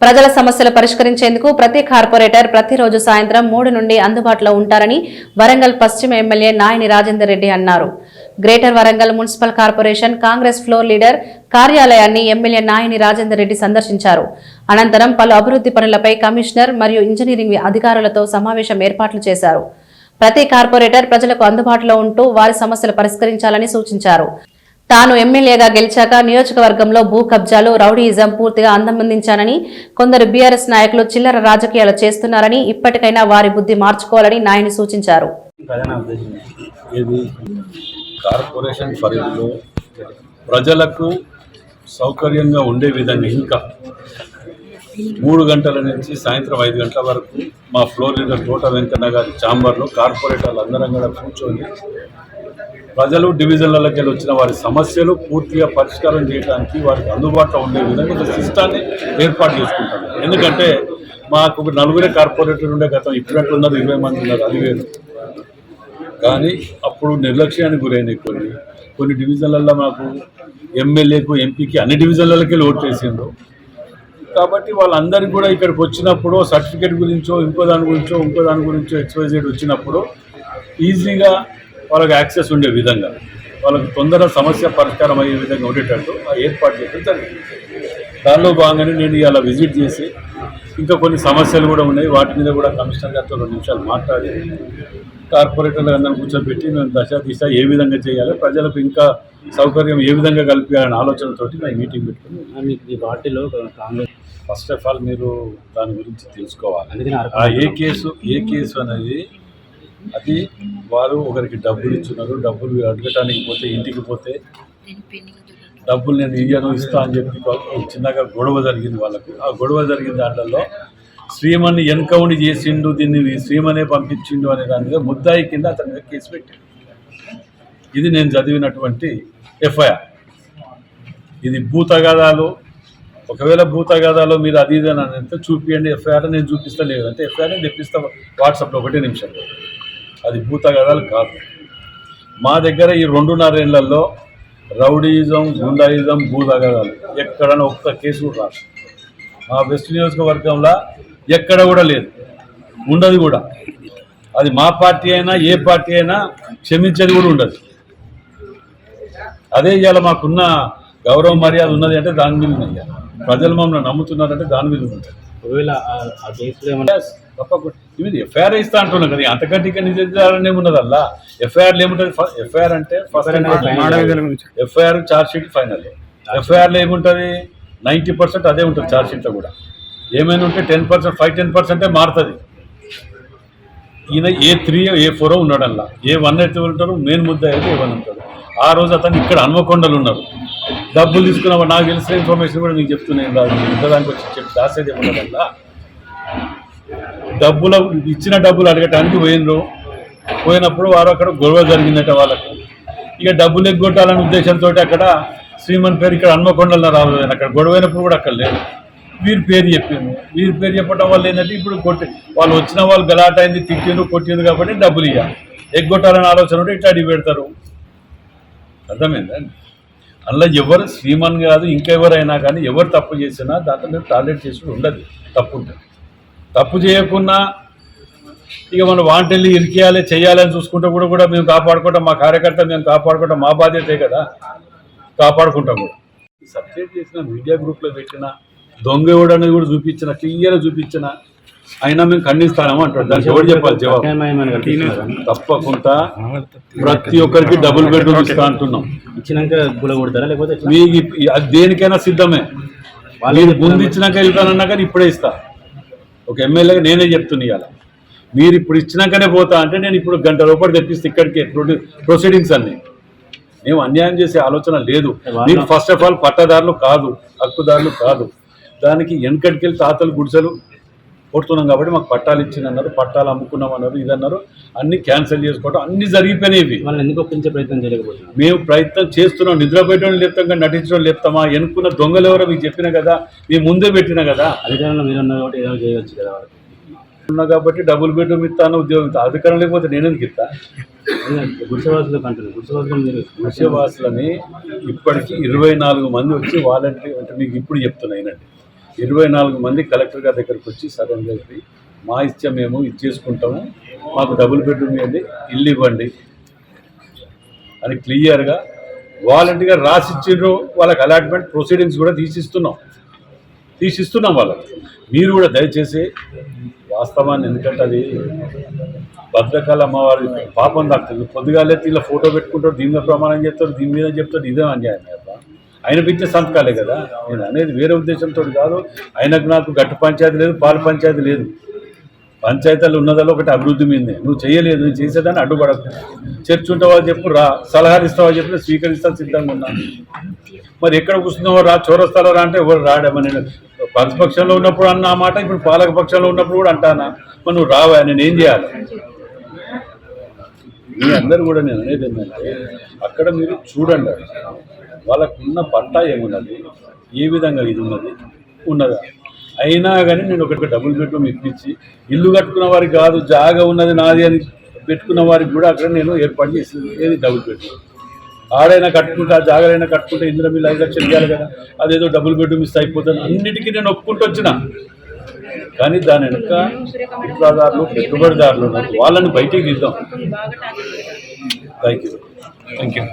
ప్రజల సమస్యలు పరిష్కరించేందుకు ప్రతి కార్పొరేటర్ ప్రతిరోజు సాయంత్రం 3 నుండి అందుబాటులో ఉంటారని వరంగల్ పశ్చిమ ఎమ్మెల్యే నాయని రాజేందర్ రెడ్డి అన్నారు. Greater Warangal municipal corporation Congress floor leader కార్యాలయాన్ని ఎమ్మెల్యే నాయని రాజేందర్ రెడ్డి సందర్శించారు. అనంతరం పలు అభివృద్ధి పనులపై కమిషనర్ మరియు ఇంజనీరింగ్ అధికారులతో సమావేశం ఏర్పాట్లు చేశారు. ప్రతి కార్పొరేటర్ ప్రజలకు అందుబాటులో ఉంటూ వారి సమస్యలు పరిష్కరించాలని సూచించారు. తాను ఎమ్మెల్యేగా గెలిచాక నియోజకవర్గంలో భూ కబ్జాలు, రౌడీయిజం పూర్తిగా అంతమొందించానని, కొందరు బీఆర్ఎస్ నాయకులు చిల్లర రాజకీయాలు చేస్తున్నారని, ఇప్పటికైనా వారి బుద్ధి మార్చుకోవాలని నాయని సూచించారు. కార్పొరేషన్ పరిధిలో ప్రజలకు సౌకర్యంగా ఉండే విధంగా ఇంకా 3 గంటల నుంచి సాయంత్రం 5 గంటల వరకు మా ఫ్లోర్ లీడర్ తోట వెంకన్న గారి ఛాంబర్లో కార్పొరేటర్లు అందరం కూడా కూర్చొని ప్రజలు డివిజన్లకి వచ్చిన వారి సమస్యలు పూర్తిగా పరిష్కారం చేయడానికి వారికి అందుబాటులో ఉండే విధంగా ఒక సిస్టాన్ని ఏర్పాటు చేసుకుంటాను. ఎందుకంటే మాకు 4 కార్పొరేటర్లు ఉండే గతం ఇప్పుడు ఉన్నారు, 20 మంది ఉన్నారు, అది వేరు. కానీ అప్పుడు నిర్లక్ష్యానికి గురైన కొన్ని డివిజన్లలో మాకు ఎమ్మెల్యేకు, ఎంపీకి అన్ని డివిజన్లకి ఓటు వేసిండ్రు. కాబట్టి వాళ్ళందరికీ కూడా ఇక్కడికి వచ్చినప్పుడు సర్టిఫికేట్ గురించో ఇంకో దాని గురించో ఎక్స్వైజెడ్ వచ్చినప్పుడు ఈజీగా వాళ్ళకి యాక్సెస్ ఉండే విధంగా, వాళ్ళకి తొందరగా సమస్య పరిష్కారం అయ్యే విధంగా ఉండేటట్టు ఆ ఏర్పాటు చేయడం జరిగింది. దానిలో భాగంగానే నేను ఇలా విజిట్ చేసి ఇంకా కొన్ని సమస్యలు కూడా ఉన్నాయి, వాటి మీద కూడా కమిషనర్ గారితో 2 నిమిషాలు మాట్లాడి కార్పొరేటర్లు అందరిని కూర్చోబెట్టి మేము దిశ ఏ విధంగా చేయాలి, ప్రజలకు ఇంకా సౌకర్యం ఏ విధంగా కలిపేయాలనే ఆలోచనతోటి మేము మీటింగ్ పెట్టుకుని మీ పార్టీలో కాంగ్రెస్ ఫస్ట్ ఆఫ్ ఆల్ మీరు దాని గురించి తెలుసుకోవాలి. ఏ కేసు అనేది అది వారు ఒకరికి డబ్బులు ఇచ్చున్నారు, డబ్బులు అడగటానికి పోతే ఇంటికి పోతే డబ్బులు నేను ఇయ్యను ఇస్తా అని చెప్పి చిన్నగా గొడవ జరిగింది వాళ్ళకు. ఆ గొడవ జరిగిన దాంట్లో శ్రీమన్ని ఎన్కౌంటర్ చేసిండు, దీన్ని శ్రీమనే పంపించిండు అనే దాని మీద ముద్దాయి కింద అతని మీద కేసు పెట్టిండు. ఇది నేను చదివినటువంటి ఎఫ్ఐఆర్. ఇది భూతగాదాలు, ఒకవేళ భూతగాదాలో మీరు అది ఇది అని అంటే చూపియండి ఎఫ్ఐఆర్, నేను చూపిస్తా, లేదంటే ఎఫ్ఐఆర్ తెప్పిస్తా వాట్సాప్లో 1 నిమిషంలో. అది భూతగాదాలు కాదు. మా దగ్గర ఈ 2.5 ఏళ్లలో రౌడీయిజం, గుండాయిజం, భూతగాదాలు ఎక్కడైనా ఒక్క కేసు కూడా రాదు. మా వెస్ట్ నియోజకవర్గంలో ఎక్కడ కూడా లేదు, ఉండదు కూడా. అది మా పార్టీ అయినా ఏ పార్టీ అయినా క్షమించేది కూడా ఉండదు. అదే ఇవాళ మాకున్న గౌరవ మర్యాద ఉన్నది అంటే దాని మీద ఉన్నాయి. ప్రజలు మమ్మల్ని నమ్ముతున్నారంటే దాని మీద ఉంది. ఒకవేళ ఆ కేసులో ఏమన్నా తప్పకుండా ఇది ఎఫ్ఐఆర్ ఇస్తా అంటున్నాం కదా, అంతకంటే ఇక నిజాలనే ఉన్నదల్లా. ఎఫ్ఐఆర్లు ఏముంటుంది? ఎఫ్ఐఆర్ అంటే ఎఫ్ఐఆర్ ఛార్జ్ షీట్ ఫైనల్. ఎఫ్ఐఆర్లో ఏముంటుంది? 90% అదే ఉంటుంది. ఛార్జ్ షీట్లో కూడా ఏమైనా ఉంటే 10%, 5-10% మారుతుంది. ఈయన A3 A4 ఉన్నాడల్లా. A1 అయితే ఉంటారు, మెయిన్ ముద్ద అయితే A1 ఉంటారు. ఆ రోజు అతను ఇక్కడ హన్మకొండలు ఉన్నారు, డబ్బులు తీసుకున్నప్పుడు నాకు తెలిసిన ఇన్ఫర్మేషన్ కూడా మీకు చెప్తున్నాను. రాదు ఇంతదానికి వచ్చి చెప్పి దాసేది ఏమన్నదల్లా. ఇచ్చిన డబ్బులు అడగటానికి పోయినప్పుడు వారు అక్కడ గొడవ జరిగిందట వాళ్ళకు. ఇక డబ్బులు ఎగ్గొట్టాలనే ఉద్దేశంతో అక్కడ శ్రీమన్ పేరు ఇక్కడ హన్మకొండలో రాలేదు. అక్కడ గొడవైనప్పుడు కూడా అక్కడ లేదు. వీరి పేరు చెప్పింది. వీరి పేరు చెప్పడం వల్ల ఏంటంటే ఇప్పుడు వాళ్ళు వచ్చిన వాళ్ళు గలాట్ అయింది, తిట్టిండ్రు, కొట్టిండ్రు కాబట్టి డబ్బులు ఇవ్వాలి. ఎగ్గొట్టాలని ఆలోచన ఉంటే ఇట్లా అడిగి పెడతారు. అర్థమైందండి? అందులో ఎవరు శ్రీమన్ కాదు ఇంకెవరైనా కానీ ఎవరు తప్పు చేసినా దాంట్లో మేము టార్గెట్ చేసి ఉండదు. తప్పు ఉంటుంది. తప్పు చేయకుండా ఇక మనం వాంటెళ్ళి ఇరికేయాలి చేయాలని చూసుకుంటే కూడా మేము కాపాడుకుంటాం. మా కార్యకర్త మేము కాపాడుకుంటాం, మా బాధ్యతే కదా, కాపాడుకుంటాం కూడా. సబ్జెక్ట్ చేసిన మీడియా గ్రూప్లో పెట్టిన దొంగ ఎవడు అనేది కూడా చూపించిన, క్లియర్గా చూపించిన, అయినా మేము ఖండిస్తాము అంటారు. దానికి ఎవరు చెప్పాలి జవాబు? తప్పకుండా ప్రతి ఒక్కరికి డబుల్ బెడ్రూమ్ ఇస్తా అంటున్నాం. ఇచ్చినాక గుల కొడతారా లేకపోతే మీకు అది దేనికైనా సిద్ధమే. మీరు ముందు ఇచ్చినాక వెళ్తానన్నా కానీ ఇప్పుడే ఇస్తా. ఒక ఎమ్మెల్యేగా నేనే చెప్తున్నా ఇవాళ. మీరు ఇప్పుడు ఇచ్చినాకనే పోతా అంటే నేను ఇప్పుడు 1 గంట లోపల తెప్పిస్తే ఇక్కడికి ప్రొసీడింగ్స్ అన్నీ. మేము అన్యాయం చేసే ఆలోచన లేదు. మీకు ఫస్ట్ ఆఫ్ ఆల్ పట్టదారులు కాదు, హక్కుదారులు కాదు. దానికి వెనకటికి వెళ్ళి తాతలు గుడిసెలు కొడుతున్నాం కాబట్టి మాకు పట్టాలు ఇచ్చిందన్నారు, పట్టాలు అమ్ముకున్నాం అన్నారు, ఇదన్నారు. అన్ని క్యాన్సిల్ చేసుకోవడం అన్ని జరిగిపోయినాయి. వాళ్ళని ఎందుకు ఒప్పించే ప్రయత్నం చేయలేకపోతున్నాం? మేము ప్రయత్నం చేస్తున్నాం. నిద్రపోయడం లేపుతాం కానీ నటించడం లేపుతామా? ఎన్నుకున్న దొంగలు ఎవరో మీకు చెప్పినా కదా, మేము ముందే పెట్టినా కదా. అధికారంలో మీరున్న కాబట్టి ఏదో చేయవచ్చు కదా. ఉన్నా కాబట్టి డబుల్ బెడ్రూమ్ ఇస్తాను, ఉద్యోగం ఇస్తా. అధికారం లేకపోతే నేనెందుకు ఇస్తా? గుడిసెవాసులని ఇప్పటికీ 24 మంది వచ్చి వాలంటీర్ అంటే మీకు ఇప్పుడు చెప్తున్నా. అయినండి 24 మంది కలెక్టర్ గారి దగ్గరకు వచ్చి సరే అని చెప్పి మా ఇష్టం మేము ఇది చేసుకుంటాము, మాకు డబుల్ బెడ్రూమ్ ఇవ్వండి, ఇల్లు ఇవ్వండి అని క్లియర్గా వాలంటీర్గా రాసిచ్చిండ్రు. వాళ్ళకి అలాట్మెంట్ ప్రొసీడింగ్స్ కూడా తీసిస్తున్నాం వాళ్ళకి. మీరు కూడా దయచేసి వాస్తవాన్ని, ఎందుకంటే అది భద్రకాళ అమ్మవారి పాపం దాక్తుంది. పొద్దుగాలే ఇలా ఫోటో పెట్టుకుంటాడు, దీని మీద ప్రమాణం చేస్తాడు, దీని మీద చెప్తాడు, ఇదే అన్యాయం కదా. ఆయన పెట్టిన సంతకాలే కదా. నేను అనేది వేరే ఉద్దేశంతో కాదు. ఆయనకు నాకు గట్టు పంచాయతీ లేదు, పాలు పంచాయతీ లేదు. పంచాయతీలు ఉన్నదలో ఒకటి అభివృద్ధి మీదే. నువ్వు చేయలేదు, నువ్వు చేసేదాన్ని అడ్డుపడకు. చర్చ ఉంటావా చెప్పు, రా. సలహాలు ఇస్తావా చెప్పి స్వీకరిస్తాను, సిద్ధంగా ఉన్నాను. మరి ఎక్కడ కూర్చున్నావో రా, చౌరస్తాలో రా అంటే ఎవరు రాడమని నేను ప్రతిపక్షంలో ఉన్నప్పుడు అన్న ఆ మాట ఇప్పుడు పాలక పక్షంలో ఉన్నప్పుడు కూడా అంటానా? మరి నువ్వు రావా, నేను ఏం చేయాలి? మీ అందరూ కూడా నేను అనేది ఏంటంటే అక్కడ మీరు చూడండి, వాళ్ళకున్న పట్టా ఏమున్నది, ఏ విధంగా ఇది ఉన్నదా. అయినా కానీ నేను ఒకటి డబుల్ బెడ్రూమ్ ఇప్పించి ఇల్లు కట్టుకున్న వారికి కాదు, జాగా ఉన్నది నాది అని పెట్టుకున్న వారికి కూడా అక్కడ నేను ఏర్పాటు చేసింది. ఏది డబుల్ బెడ్రూమ్. ఆడైనా కట్టుకుంటా, జాగాలైనా కట్టుకుంటే ఇందులో మీరు 5 లక్షలు ఇవ్వాలి కదా, అదేదో డబుల్ బెడ్రూమ్ ఇస్తే అయిపోతుంది. అన్నిటికీ నేను ఒప్పుకుంటూ వచ్చిన. కానీ దాని వెనుక పెట్టుబడిదారులు ఉన్నారు, వాళ్ళని బయటికి తీద్దాం. Thank you.